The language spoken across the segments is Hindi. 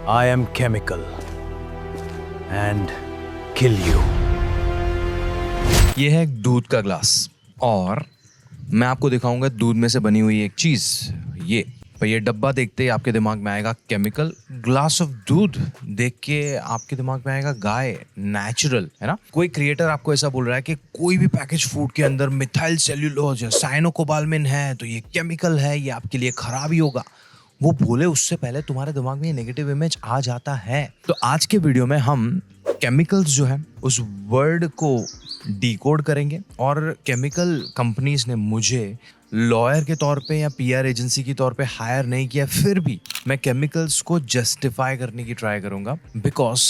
I am chemical and kill you. ये है एक दूध का ग्लास और मैं आपको दिखाऊंगा दूध में से बनी हुई एक चीज। ये डब्बा देखते ही आपके दिमाग में आएगा केमिकल। ग्लास ऑफ दूध देख के आपके दिमाग में आएगा गाय, नेचुरल, है ना। कोई क्रिएटर आपको ऐसा बोल रहा है कि कोई भी पैकेज फूड के अंदर मिथाइल सेल्यूलोज है, साइनोकोबाल्मिन है, तो ये केमिकल है, ये आपके लिए खराब ही होगा। वो बोले उससे पहले तुम्हारे दिमाग में ये नेगेटिव इमेज आ जाता है। तो आज के वीडियो में हम केमिकल्स जो है उस वर्ड को डिकोड करेंगे और केमिकल कंपनीज ने मुझे लॉयर के तौर पे या पीआर एजेंसी के तौर पे हायर नहीं किया, फिर भी मैं केमिकल्स को जस्टिफाई करने की ट्राई करूंगा। बिकॉज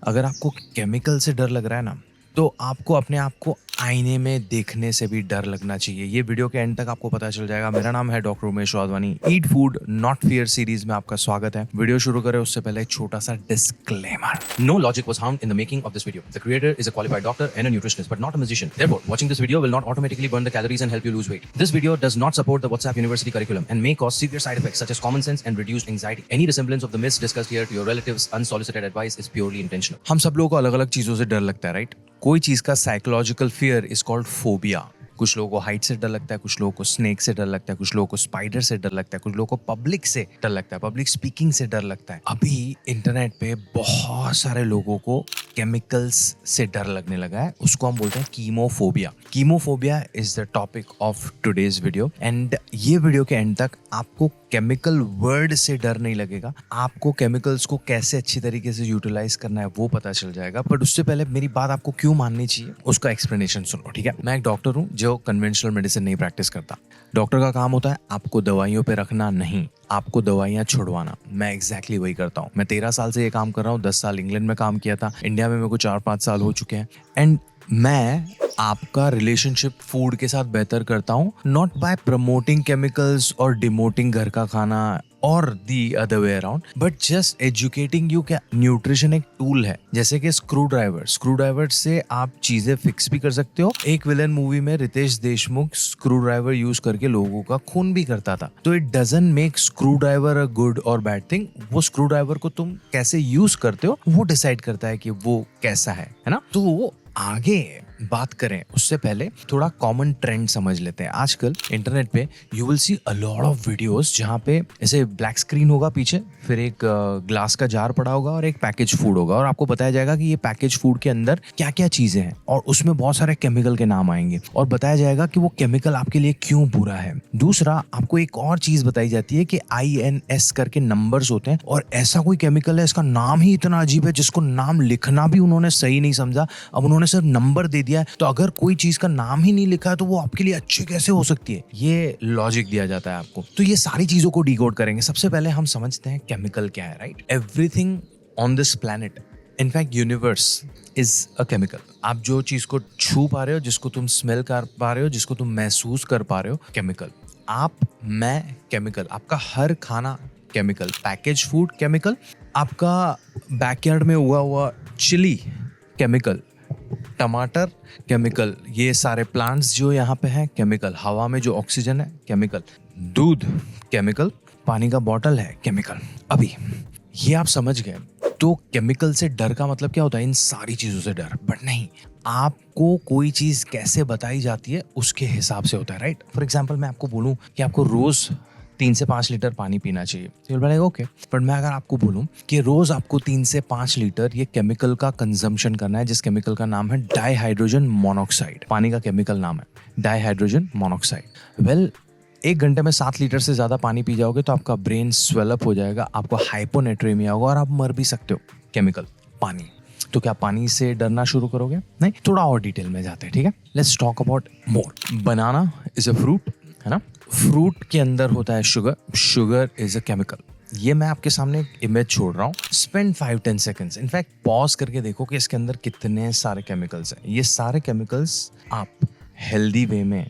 अगर आपको केमिकल से डर लग रहा है ना, तो आपको अपने आप को आईने में देखने से भी डर लगना चाहिए। ये वीडियो के एंड तक आपको पता चल जाएगा। मेरा नाम है doctor Umesh Wadhwani. Eat food not fear series में आपका स्वागत है। वीडियो शुरू करें उससे पहले एक छोटा सा disclaimer. No logic was harmed in the making of this video. The creator is a qualified doctor and a nutritionist, but not a musician. Therefore, watching this video will not automatically burn the calories and help you lose weight. This video does not support the WhatsApp University curriculum and may cause severe side effects such as common sense and reduced anxiety. Any resemblance of the myths discussed here to your relatives' unsolicited advice is purely intentional. हम सब लोगों को अलग अलग चीजों से डर लगता है, राइट। कोई चीज का psychological fear is called phobia. कुछ लोगों को हाइट से डर लगता है, कुछ लोगों को स्नेक से डर लगता है, कुछ लोगों को स्पाइडर से डर लगता है, कुछ लोगों को पब्लिक से डर लगता है, पब्लिक स्पीकिंग से डर लगता है। अभी इंटरनेट पे बहुत सारे लोगों को केमिकल्स से डर लगने लगा है। उसको हम बोलते हैं chemophobia. Chemophobia is the topic of today's video and ये वीडियो के एंड तक आपको केमिकल वर्ड से डर नहीं लगेगा। आपको केमिकल्स को कैसे अच्छी तरीके से यूटिलाइज करना है वो पता चल जाएगा। बट उससे पहले मेरी बात आपको क्यों माननी चाहिए उसका एक्सप्लेनेशन सुनो, ठीक है। मैं एक डॉक्टर हूँ जो कन्वेंशनल मेडिसिन नहीं प्रैक्टिस करता। डॉक्टर का काम होता है आपको दवाइयों पे रखना, नहीं आपको दवाइयाँ छुड़वाना। मैं एग्जैक्टली वही करता हूँ। मैं 13 साल से ये काम कर रहा हूँ। 10 साल इंग्लैंड में काम किया था। इंडिया में मेरे को 4-5 साल हो चुके हैं एंड मैं आपका रिलेशनशिप फूड के साथ बेहतर करता हूँ, नॉट बाय प्रमोटिंग केमिकल्स और डिमोटिंग घर का खाना और the other way around, but just educating you. क्या न्यूट्रिशन एक टूल है, जैसे कि स्क्रू ड्राइवर से आप चीजें फिक्स भी कर सकते हो। एक विलन मूवी में Ritesh Deshmukh screwdriver use करके लोगों का खून भी करता था। तो it doesn't make screwdriver a good और बैड थिंग। वो स्क्रू ड्राइवर को तुम कैसे यूज करते हो वो डिसाइड करता है कि वो कैसा है ना। तो आगे बात करें उससे पहले थोड़ा कॉमन ट्रेंड समझ लेते हैं। आजकल इंटरनेट पे you will see a lot of videos जहाँ पे ऐसे ब्लैक स्क्रीन होगा पीछे, फिर एक ग्लास का जार पड़ा होगा और एक पैकेज फूड होगा और आपको बताया जाएगा कि ये पैकेज फूड के अंदर क्या क्या चीजें हैं और उसमें बहुत सारे केमिकल के नाम आएंगे और बताया जाएगा कि वो केमिकल आपके लिए क्यों बुरा है। दूसरा, आपको एक और चीज बताई जाती है कि INS करके नंबर्स होते हैं और ऐसा कोई केमिकल है, इसका नाम ही इतना अजीब है जिसको नाम लिखना भी उन्होंने सही नहीं समझा। अब उन्होंने सिर्फ नंबर दे दिया है, तो अगर कोई चीज का नाम ही नहीं लिखा है तो वो आपके लिए अच्छी कैसे हो सकती है। ये लॉजिक दिया जाता है आपको। तो ये सारी चीजों को डिकोड करेंगे। सबसे पहले हम समझते हैं केमिकल क्या है, right. Everything on this planet, in fact universe is a chemical. आप जो चीज को छू पा रहे हो, जिसको तुम स्मेल कर पा रहे हो, जिसको तुम महसूस कर पा रहे हो, केमिकल। आप, मैं केमिकल, आपका हर खाना केमिकल, पैकेज फूड केमिकल, आपका बैकयार्ड में उगा हुआ चिली केमिकल, टमाटर केमिकल, ये सारे प्लांट्स जो यहाँ पे हैं केमिकल, हवा में जो ऑक्सीजन है केमिकल, दूध केमिकल, पानी का बॉटल है केमिकल। अभी ये आप समझ गए तो केमिकल से डर का मतलब क्या होता है, इन सारी चीजों से डर। बट नहीं, आपको कोई चीज कैसे बताई जाती है उसके हिसाब से होता है, राइट। फॉर एग्जाम्पल मैं आपको बोलूं कि आपको रोज 3 से 5 लीटर पानी पीना चाहिए, तो बोलेगा ओके। बट मैं अगर आपको बोलूं कि रोज आपको 3 से 5 लीटर ये केमिकल का कंजम्पशन करना है, जिस केमिकल का नाम है डाइहाइड्रोजन मोनोक्साइड, पानी का केमिकल नाम है डाइहाइड्रोजन मोनोक्साइड। वेल, 1 घंटे में 7 लीटर से ज्यादा पानी पी जाओगे तो आपका ब्रेन स्वेलअप हो जाएगा, आपको हाइपोनेट्रेमिया होगा और आप मर भी सकते हो। केमिकल, पानी। तो क्या पानी से डरना शुरू करोगे? नहीं, थोड़ा और डिटेल में जाते हैं, ठीक है। Let's talk about more. Banana is a fruit, है ना। फ्रूट के अंदर होता है शुगर इज अ केमिकल। ये मैं आपके सामने एक इमेज छोड़ रहा हूँ। स्पेंड 5-10 सेकेंड्स, इनफैक्ट पॉज करके देखो कि इसके अंदर कितने सारे केमिकल्स हैं। ये सारे केमिकल्स आप हेल्दी वे में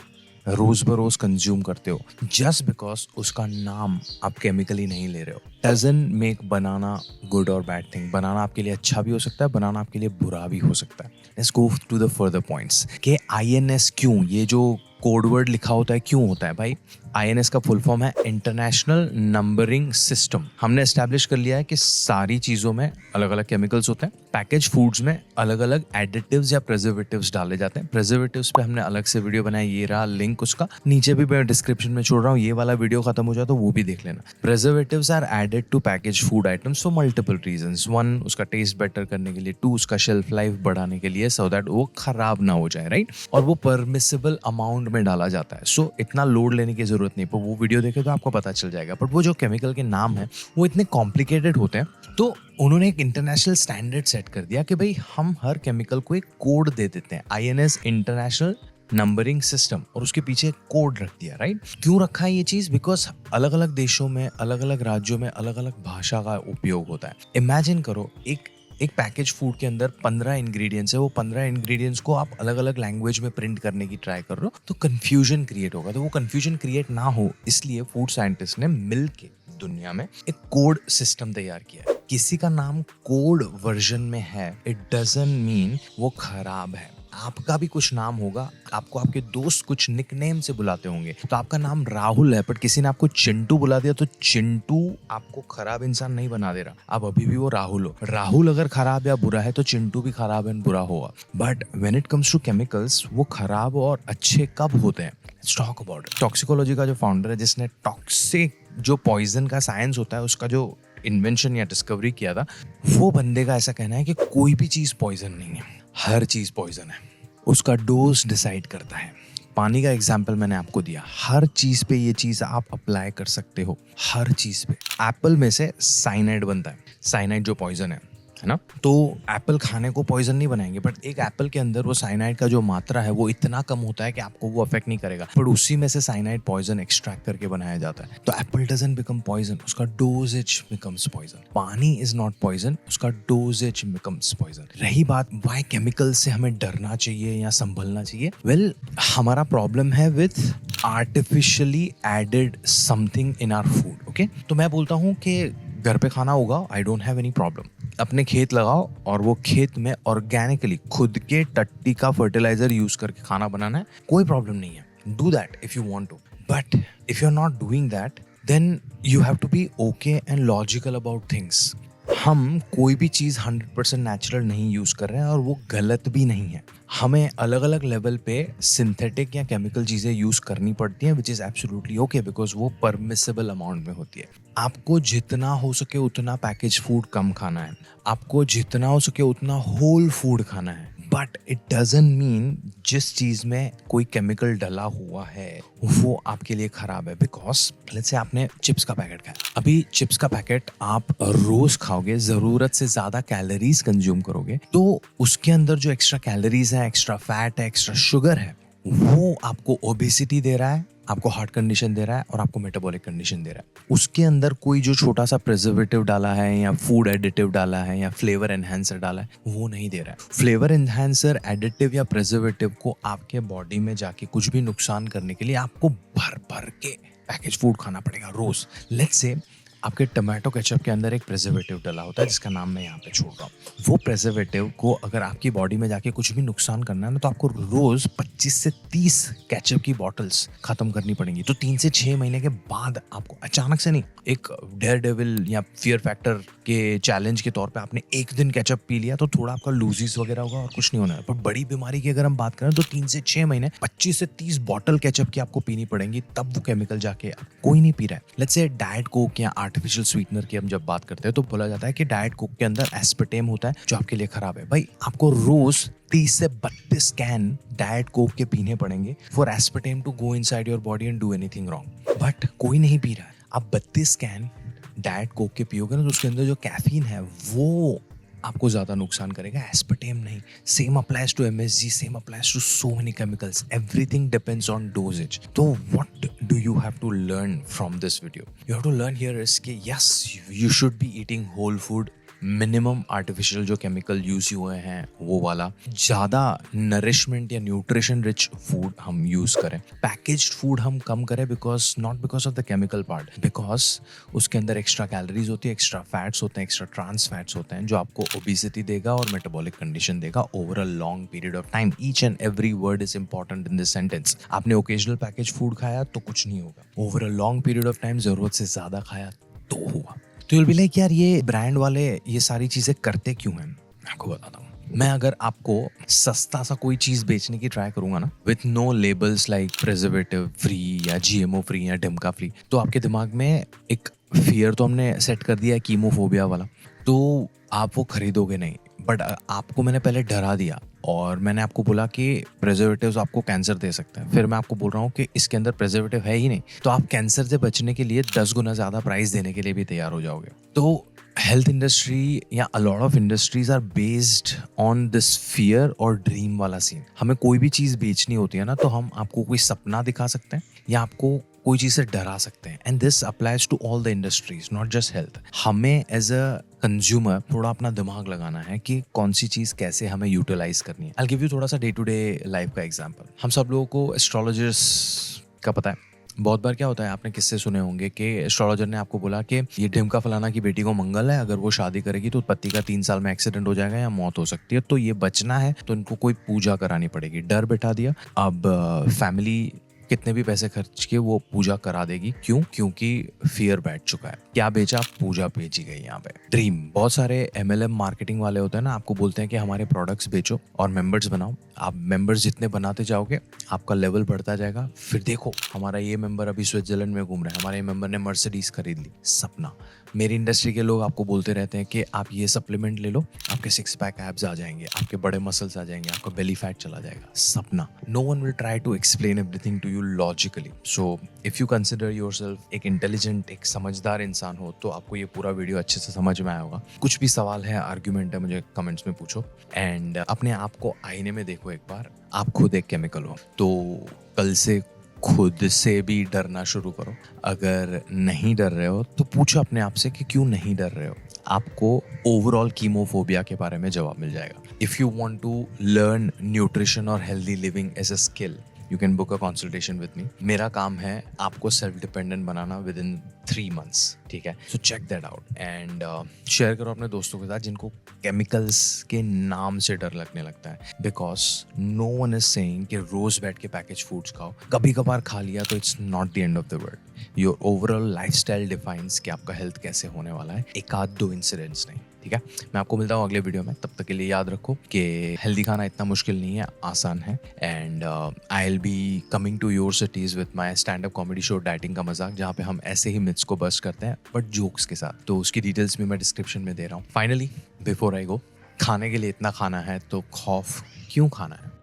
रोज बरोज कंज्यूम करते हो, जस्ट बिकॉज उसका नाम आप केमिकली नहीं ले रहे हो, डजंट मेक बनाना गुड और बैड थिंग। बनाना आपके लिए अच्छा भी हो सकता है, बनाना आपके लिए बुरा भी हो सकता है। Let's go to the further points कि INS क्यों, ये जो कोड वर्ड लिखा होता है क्यों होता है भाई। INS का फुल फॉर्म है इंटरनेशनल नंबरिंग सिस्टम। हमने एस्टैब्लिश कर लिया है कि सारी चीज़ों में अलग अलग केमिकल्स होते हैं। पैकेज फूड्स में अलग अलग एडिटिव्स या प्रिजर्वेटिव्स डाले जाते हैं। प्रिजर्वेटिव्स पे हमने अलग से वीडियो बनाया, ये रहा लिंक उसका, नीचे भी मैं डिस्क्रिप्शन में छोड़ रहा हूँ। ये वाला वीडियो खत्म हो जाए तो वो भी देख लेना। Preservatives are added to package food items for multiple reasons. 1, उसका टेस्ट बेटर करने के लिए, 2, उसका शेल्फ लाइफ बढ़ाने के लिए, सो दैट वो खराब ना हो जाए, राइट। और वो परमिसिबल अमाउंट में डाला जाता है, सो इतना लोड लेने की जरूरत नहीं। पर वो वीडियो देखे तो आपको पता चल जाएगा। बट वो जो केमिकल के नाम है वो इतने कॉम्प्लिकेटेड होते हैं, तो उन्होंने एक इंटरनेशनल स्टैंडर्ड सेट कर दिया कि भाई हम हर केमिकल को एक कोड दे देते हैं, INS इंटरनेशनल नंबरिंग सिस्टम, और उसके पीछे एक कोड रख दिया, राइट। क्यों रखा है ये चीज? बिकॉज अलग अलग देशों में, अलग अलग राज्यों में अलग अलग भाषा का उपयोग होता है। इमेजिन करो एक पैकेज फूड के अंदर 15 इंग्रेडिएंट्स है, वो 15 इंग्रेडिएंट्स को आप अलग अलग लैंग्वेज में प्रिंट करने की ट्राई कर रहे हो तो कंफ्यूजन क्रिएट होगा। तो वो कंफ्यूजन क्रिएट ना हो इसलिए फूड साइंटिस्ट ने मिलके दुनिया में एक कोड सिस्टम तैयार किया है। किसी का नाम कोड वर्जन में है, इट डजंट मीन वो खराब है। आपका भी कुछ नाम होगा, आपको आपके दोस्त कुछ निकनेम से बुलाते होंगे। तो आपका नाम राहुल है, बट किसी ने आपको चिंटू बुला दिया तो चिंटू आपको खराब इंसान नहीं बना दे रहा। आप अभी भी वो राहुल हो। राहुल अगर खराब या बुरा है तो चिंटू भी खराब एंड बुरा होगा। But when it comes to chemicals, वो खराब और अच्छे कब होते हैं? Let's talk about it. Toxicology का जो फाउंडर है, जिसने टॉक्सिक जो पॉइजन का साइंस होता है उसका जो इन्वेंशन या डिस्कवरी किया था, वो बंदे का ऐसा कहना है कि कोई भी चीज पॉइजन नहीं है, हर चीज पॉइजन है। उसका डोज डिसाइड करता है। पानी का एग्जाम्पल मैंने आपको दिया, हर चीज पे ये चीज आप अप्लाई कर सकते हो, हर चीज पे। एप्पल में से साइनाइड बनता है, साइनाइड जो पॉइजन है ना। तो एप्पल खाने को पॉइजन नहीं बनाएंगे, बट एक एप्पल के अंदर वो साइनाइड का जो मात्रा है वो इतना कम होता है कि आपको वो अफेक्ट नहीं करेगा, पर उसी में से साइनाइड पॉइजन एक्सट्रैक्ट करके बनाया जाता है। तो एप्पल डजंट बिकम पॉइजन, उसका डोजेज बिकम्स पॉइजन। पानी इज नॉट पॉइजन, उसका डोजेज बिकम्स पॉइजन। रही बात वाई केमिकल से हमें डरना चाहिए या संभलना चाहिए, वेल हमारा प्रॉब्लम है with artificially added something in our food. Okay, तो मैं बोलता हूँ कि घर पे खाना होगा, I don't have any problem. अपने खेत लगाओ और वो खेत में ऑर्गेनिकली खुद के टट्टी का फर्टिलाइजर यूज करके खाना बनाना है, कोई प्रॉब्लम नहीं है। Do that if you want to, but if you are not doing that then you have to be okay and logical about things. हम कोई भी चीज 100% नेचुरल नहीं यूज कर रहे हैं और वो गलत भी नहीं है। हमें अलग अलग लेवल पे सिंथेटिक या केमिकल चीजें यूज करनी पड़ती हैं, which is absolutely okay, because वो परमिसिबल अमाउंट में होती है। आपको जितना हो सके उतना पैकेज फूड कम खाना है, आपको जितना हो सके उतना होल फूड खाना है, बट इट डजंट मीन जिस चीज में कोई केमिकल डला हुआ है वो आपके लिए खराब है। बिकॉज लेट्स से आपने चिप्स का पैकेट खाया, अभी चिप्स का पैकेट आप रोज खाओगे, जरूरत से ज्यादा कैलोरीज कंज्यूम करोगे, तो उसके अंदर जो एक्स्ट्रा कैलोरीज है, एक्स्ट्रा फैट है, एक्स्ट्रा शुगर है, वो आपको ओबेसिटी दे रहा है, आपको हार्ट कंडीशन दे रहा है और आपको मेटाबॉलिक कंडीशन दे रहा है। उसके अंदर कोई जो छोटा सा प्रिजर्वेटिव डाला है या फूड एडिटिव डाला है या फ्लेवर एनहांसर डाला है, वो नहीं दे रहा है। फ्लेवर एनहांसर, एडिटिव या प्रिजर्वेटिव को आपके बॉडी में जाके कुछ भी नुकसान करने के लिए आपको भर भर के पैकेज फूड खाना पड़ेगा रोज। लेट्स से आपके टमाटो केचप के अंदर एक प्रिजर्वेटिव डाला होता है जिसका नाम मैं यहाँ पे छोड़ रहा हूँ। वो प्रिजर्वेटिव को अगर आपकी बॉडी में जाके कुछ भी नुकसान करना है ना, तो आपको रोज 25 से 30 केचप की बॉटल्स खत्म करनी पड़ेंगी। तो 3 से 6 महीने के बाद आपको, अचानक से नहीं, एक डेयर डेविल या फियर फैक्टर के चैलेंज के तौर पे आपने एक दिन केचप पी लिया तो थोड़ा आपका लूजिस वगैरह होगा और कुछ नहीं होना है। पर बड़ी बीमारी की अगर हम बात करें तो 3 से 6 महीने 25 से 30 बॉटल केचप की आपको पीनी पड़ेंगी, तब वो केमिकल जाके कोई नहीं पी रहा है। लेट्स से डाइट कोक या आर्टिफिशियल स्वीटनर की हम जब बात करते हैं तो बोला जाता है कि डाइट कोक के अंदर एस्पार्टेम होता है जो आपके लिए खराब है। भाई आपको रोज 30 से 32 कैन डाइट कोक के पीने पड़ेंगे for aspartame to go inside your body and do anything wrong. But कोई नहीं पी रहा है। आप 32 कैन डाइट कोक के पियोगे ना तो उसके अंदर जो कैफीन है वो आपको ज्यादा नुकसान करेगा, एस्पार्टेम नहीं। Same applies to MSG, same applies to so many chemicals, everything depends on doses. तो what do you have to learn from this video? You have to learn here is कि yes, you should be eating whole food minimum artificial जो केमिकल यूज हुए हैं वो वाला, ज़्यादा नरिशमेंट या न्यूट्रिशन रिच फूड हम यूज़ करें, पैकेज्ड फूड हम कम करें, because not because of the chemical part, because उसके अंदर एक्स्ट्रा कैलोरीज होती है, एक्स्ट्रा फैट्स होते हैं, एक्स्ट्रा ट्रांस फैट्स होते हैं जो आपको ओबेसिटी देगा और मेटाबॉलिक कंडीशन देगा over a long period of time. Each and every word is important in this sentence. आपने ओकेजनल पैकेज फूड खाया तो कुछ नहीं होगा, over a long period of time जरूरत से ज्यादा खाया तो हुआ। तो you'll be like, यार ये ब्रांड वाले ये सारी चीजें करते क्यों हैं? मैं आपको बताता हूँ। मैं अगर आपको सस्ता सा कोई चीज बेचने की ट्राई करूंगा ना, with no labels like preservative free या GMO फ्री या डिमका फ्री, तो आपके दिमाग में एक फियर तो हमने सेट कर दिया है, कीमोफोबिया वाला, तो आप वो खरीदोगे नहीं। बट आपको मैंने पहले डरा दिया और मैंने आपको बोला कि प्रिजर्वेटिव्स आपको कैंसर दे सकते हैं, फिर मैं आपको बोल रहा हूँ कि इसके अंदर प्रिजर्वेटिव है ही नहीं, तो आप कैंसर से बचने के लिए 10 गुना ज़्यादा प्राइस देने के लिए भी तैयार हो जाओगे। तो हेल्थ इंडस्ट्री या a lot of industries are based on this fear और ड्रीम वाला सीन। हमें कोई भी चीज़ बेचनी होती है ना, तो हम आपको कोई सपना दिखा सकते हैं या आपको कोई चीज़ से डरा सकते हैं, and this applies to all the industries, not just health. हमें एज अ कंज्यूमर थोड़ा अपना दिमाग लगाना है कि कौन सी चीज़ कैसे हमें यूटिलाइज करनी है। आई गिव यू थोड़ा सा डे टू डे लाइफ का एग्जांपल। हम सब लोगों को एस्ट्रोलॉजर्स का पता है। बहुत बार क्या होता है, आपने किस्से सुने होंगे कि एस्ट्रोलॉजर ने आपको बोला कि ये ढिमका फलाना की बेटी को मंगल है, अगर वो शादी करेगी तो पति का 3 साल में एक्सीडेंट हो जाएगा या मौत हो सकती है, तो ये बचना है तो इनको कोई पूजा करानी पड़ेगी। डर बिठा दिया। अब फैमिली कितने भी पैसे खर्च के वो पूजा करा देगी। क्यों? क्योंकि फियर बैठ चुका है। क्या बेचा? पूजा बेची गई यहाँ पे। ड्रीम। बहुत सारे MLM मार्केटिंग वाले होते हैं ना, आपको बोलते हैं कि हमारे प्रोडक्ट्स बेचो और मेंबर्स बनाओ। आप मेंबर्स जितने बनाते जाओगे आपका लेवल बढ़ता जाएगा। फिर देखो, हमारा ये मेंबर अभी स्विट्जरलैंड में घूम रहा है, हमारे ये मेंबर ने मर्सिडीज खरीद ली। सपना। मेरी इंडस्ट्री के लोग आपको बोलते रहते हैं कि आप ये सप्लीमेंट ले लो, आपके 6 पैक एब्स आ जाएंगे, आपके बड़े मसल्स आ जाएंगे, आपका बेली फैट चला जाएगा। सपना। No one will try to explain everything to you logically. So if you consider yourself एक इंटेलिजेंट, एक समझदार इंसान हो, तो आपको ये पूरा वीडियो अच्छे से समझ में आया होगा। कुछ भी सवाल है, आर्ग्यूमेंट है, मुझे कमेंट्स में पूछो। एंड अपने आप को आईने में देखो एक बार। आप खुद एक केमिकल हो, तो कल से खुद से भी डरना शुरू करो। अगर नहीं डर रहे हो तो पूछो अपने आप से कि क्यों नहीं डर रहे हो। आपको ओवरऑल कीमोफोबिया के बारे में जवाब मिल जाएगा। If you want to learn nutrition और healthy living as a skill, you can book a consultation with me. मेरा काम है आपको सेल्फ डिपेंडेंट बनाना विद इन 3 months, ठीक है? So check that out and share करो अपने दोस्तों के साथ जिनको केमिकल्स के नाम से डर लगने लगता है। Because no one is saying कि रोज बैठ के पैकेज फूड्स खाओ। कभी कभार खा लिया तो it's not the end of the world. Your overall lifestyle defines कि आपका हेल्थ कैसे होने वाला है, एक आध 2 इंसिडेंट्स नहीं, ठीक है? मैं आपको मिलता हूँ अगले वीडियो में। तब तक के लिए याद रखो कि हेल्दी खाना इतना मुश्किल नहीं है, आसान है। And I will be coming to your cities with my stand up comedy show dieting का मजाक, जहाँ पे हम ऐसे ही मिथ्स को बस्ट करते हैं बट जोक्स के साथ। तो उसकी डिटेल्स भी मैं डिस्क्रिप्शन में दे रहा हूँ। फाइनली बिफोर आई गो, खाने के लिए इतना खाना है तो खौफ क्यों खाना है?